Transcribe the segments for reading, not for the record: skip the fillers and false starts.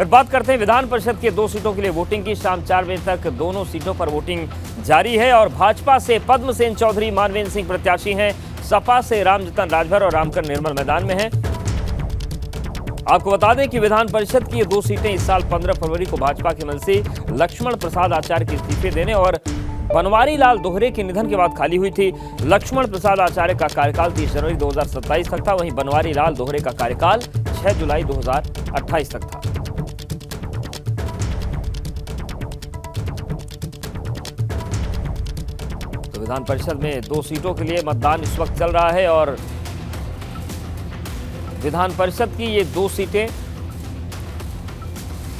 फिर बात करते हैं विधान परिषद के 2 सीटों के लिए वोटिंग की। शाम 4 बजे तक दोनों सीटों पर वोटिंग जारी है और भाजपा से पद्मसेन चौधरी मानवेंद्र सिंह प्रत्याशी हैं। सपा से रामजतन राजभर और रामकर निर्मल मैदान में हैं। आपको बता दें कि विधान परिषद की ये 2 सीटें इस साल 15 फरवरी को भाजपा के मंत्री लक्ष्मण प्रसाद आचार्य के इस्तीफे देने और बनवारी लाल दोहरे के निधन के बाद खाली हुई थी। लक्ष्मण प्रसाद आचार्य का कार्यकाल 30 जनवरी 2027 तक था, वहीं बनवारी लाल दोहरे का कार्यकाल 6 जुलाई 2028 तक था। तो विधान परिषद में 2 सीटों के लिए मतदान इस वक्त चल रहा है और विधान परिषद की ये 2 सीटें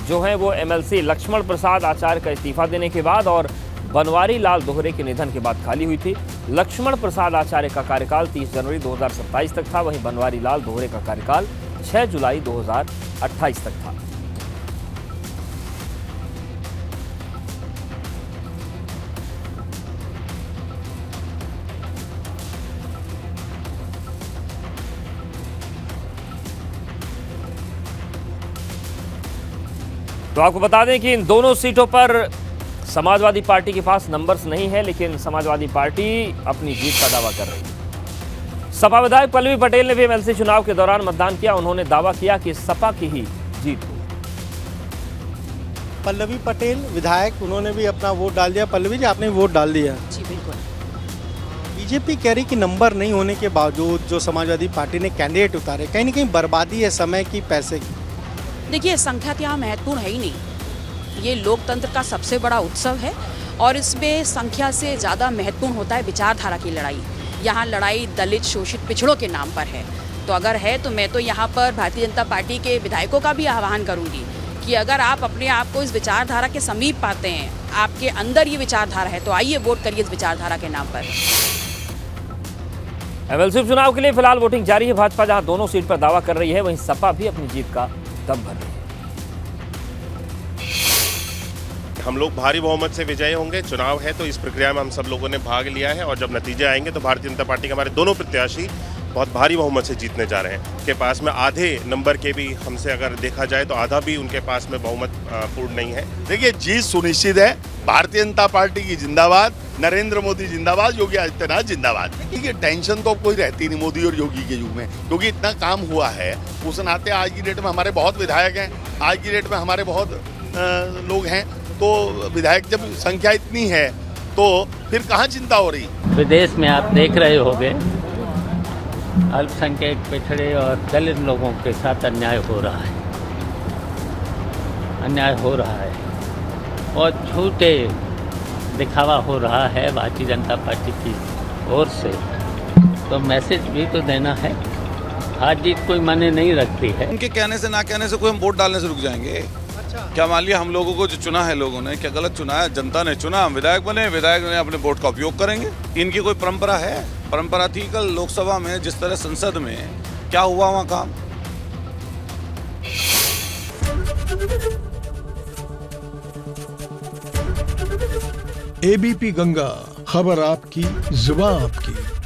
जो हैं वो एमएलसी लक्ष्मण प्रसाद आचार्य का इस्तीफा देने के बाद और बनवारी लाल दोहरे के निधन के बाद खाली हुई थी। लक्ष्मण प्रसाद आचार्य का कार्यकाल 30 जनवरी 2027 तक था, वहीं बनवारी लाल दोहरे का कार्यकाल 6 जुलाई 2028 तक था। तो आपको बता दें कि इन दोनों सीटों पर समाजवादी पार्टी के पास नंबर्स नहीं है, लेकिन समाजवादी पार्टी अपनी जीत का दावा कर रही है। सपा विधायक पल्लवी पटेल ने भी एमएलसी चुनाव के दौरान मतदान किया। उन्होंने दावा किया कि सपा की ही जीत हुई। पल्लवी पटेल विधायक, उन्होंने भी अपना वोट डाल दिया। पल्लवी जी, आपने वोट डाल दिया? जी बिल्कुल। बीजेपी कह रही कि नंबर नहीं होने के बावजूद जो समाजवादी पार्टी ने कैंडिडेट उतारे, कहीं ना कहीं बर्बादी है समय की, पैसे की। देखिए, संख्या तो यहाँ महत्वपूर्ण है ही नहीं। ये लोकतंत्र का सबसे बड़ा उत्सव है और इसमें संख्या से ज़्यादा महत्वपूर्ण होता है विचारधारा की लड़ाई। यहाँ लड़ाई दलित शोषित पिछड़ों के नाम पर है। तो अगर है तो मैं तो यहाँ पर भारतीय जनता पार्टी के विधायकों का भी आह्वान करूँगी कि अगर आप अपने आप को इस विचारधारा के समीप पाते हैं, आपके अंदर ये विचारधारा है, तो आइए वोट करिए इस विचारधारा के नाम पर। एमएलसी चुनाव के लिए फिलहाल वोटिंग जारी है। भाजपा जहां दोनों सीट पर दावा कर रही है, वहीं सपा भी अपनी जीत का दम भर रही है। हम लोग भारी बहुमत से विजयी होंगे। चुनाव है तो इस प्रक्रिया में हम सब लोगों ने भाग लिया है और जब नतीजे आएंगे तो भारतीय जनता पार्टी के हमारे दोनों प्रत्याशी बहुत भारी बहुमत से जीतने जा रहे हैं। उनके पास में आधे नंबर के भी, हमसे अगर देखा जाए तो आधा भी उनके पास में बहुमत पूर्ण नहीं है। देखिए, जीत सुनिश्चित है। भारतीय जनता पार्टी की जिंदाबाद, नरेंद्र मोदी जिंदाबाद, योगी आदित्यनाथ जिंदाबाद। देखिए, टेंशन तो कोई रहती नहीं मोदी और योगी के युग में, क्योंकि इतना काम हुआ है। उस नाते आज की डेट में हमारे बहुत विधायक हैं, आज की डेट में हमारे बहुत लोग हैं। तो विधायक जब संख्या इतनी है तो फिर कहाँ चिंता हो रही। विदेश में आप देख रहे होंगे अल्पसंख्यक, पिछड़े और दलित लोगों के साथ अन्याय हो रहा है, अन्याय हो रहा है और झूठे दिखावा हो रहा है भारतीय जनता पार्टी की ओर से। तो मैसेज भी तो देना है, हार जीत कोई मायने नहीं रखती है। उनके कहने से ना कहने से कोई हम वोट डालने से रुक जाएंगे? क्या मान लिया हम लोगों को जो चुना है, लोगों ने क्या गलत चुना है? जनता ने चुना, हम विधायक बने, विधायक ने अपने वोट का उपयोग करेंगे। इनकी कोई परंपरा है? परंपरा थी कल लोकसभा में जिस तरह संसद में क्या हुआ वहाँ काम। एबीपी गंगा, खबर आपकी, जुबान आपकी।